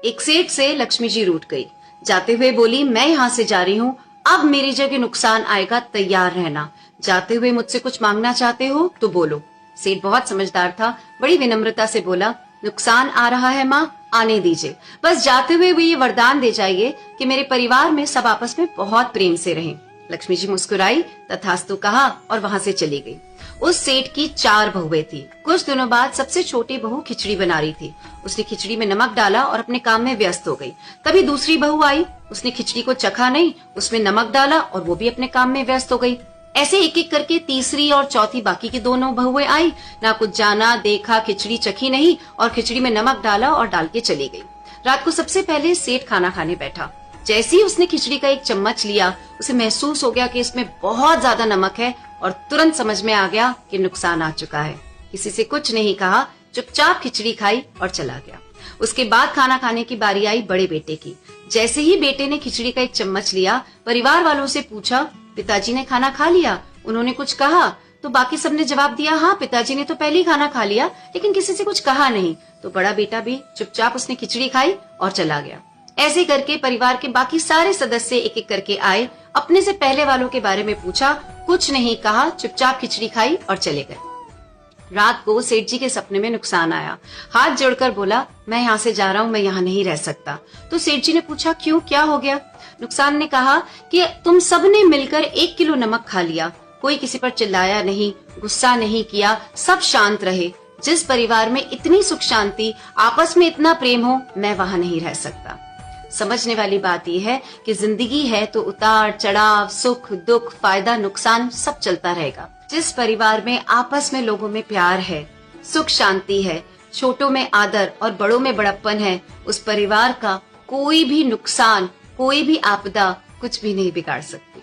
एक सेठ से लक्ष्मी जी रूठ गई। जाते हुए बोली, मैं यहाँ से जा रही हूँ, अब मेरी जगह नुकसान आएगा, तैयार रहना। जाते हुए मुझसे कुछ मांगना चाहते हो तो बोलो। सेठ बहुत समझदार था, बड़ी विनम्रता से बोला, नुकसान आ रहा है माँ, आने दीजिए, बस जाते हुए वो ये वरदान दे जाइए कि मेरे परिवार में सब आपस में बहुत प्रेम से रहें। लक्ष्मी जी मुस्कुराई, तथास्तु कहा और वहां से चली गई। उस सेठ की 4 बहुएं थी। कुछ दिनों बाद सबसे छोटी बहू खिचड़ी बना रही थी। उसने खिचड़ी में नमक डाला और अपने काम में व्यस्त हो गई। तभी दूसरी बहू आई, उसने खिचड़ी को चखा नहीं, उसमें नमक डाला और वो भी अपने काम में व्यस्त हो गई। ऐसे एक एक करके तीसरी और चौथी बाकी की दोनों बहुएं आई, ना कुछ जाना देखा, खिचड़ी चखी नहीं और खिचड़ी में नमक डाला और डाल के चली गई। रात को सबसे पहले सेठ खाना खाने बैठा। जैसे ही उसने खिचड़ी का एक चम्मच लिया, उसे महसूस हो गया कि इसमें बहुत ज्यादा नमक है और तुरंत समझ में आ गया कि नुकसान आ चुका है। किसी से कुछ नहीं कहा, चुपचाप खिचड़ी खाई और चला गया। उसके बाद खाना खाने की बारी आई बड़े बेटे की। जैसे ही बेटे ने खिचड़ी का एक चम्मच लिया, परिवार वालों से पूछा, पिताजी ने खाना खा लिया? उन्होंने कुछ कहा? तो बाकी सबने जवाब दिया, हाँ पिताजी ने तो पहले ही खाना खा लिया, लेकिन किसी से कुछ कहा नहीं। तो बड़ा बेटा भी चुपचाप उसने खिचड़ी खाई और चला गया। ऐसे करके परिवार के बाकी सारे सदस्य एक एक करके आए, अपने से पहले वालों के बारे में पूछा, कुछ नहीं कहा, चुपचाप खिचड़ी खाई और चले गए। रात को सेठ जी के सपने में नुकसान आया। हाथ जोड़कर बोला, मैं यहाँ से जा रहा हूँ, मैं यहाँ नहीं रह सकता। तो सेठ जी ने पूछा, क्यों, क्या हो गया? नुकसान ने कहा कि तुम सबने मिलकर 1 किलो नमक खा लिया, कोई किसी पर चिल्लाया नहीं, गुस्सा नहीं किया, सब शांत रहे। जिस परिवार में इतनी सुख शांति, आपस में इतना प्रेम हो, मैं वहाँ नहीं रह सकता। समझने वाली बात यह है कि जिंदगी है तो उतार चढ़ाव, सुख दुख, फायदा नुकसान सब चलता रहेगा। जिस परिवार में आपस में लोगों में प्यार है, सुख शांति है, छोटों में आदर और बड़ों में बड़प्पन है, उस परिवार का कोई भी नुकसान, कोई भी आपदा कुछ भी नहीं बिगाड़ सकती।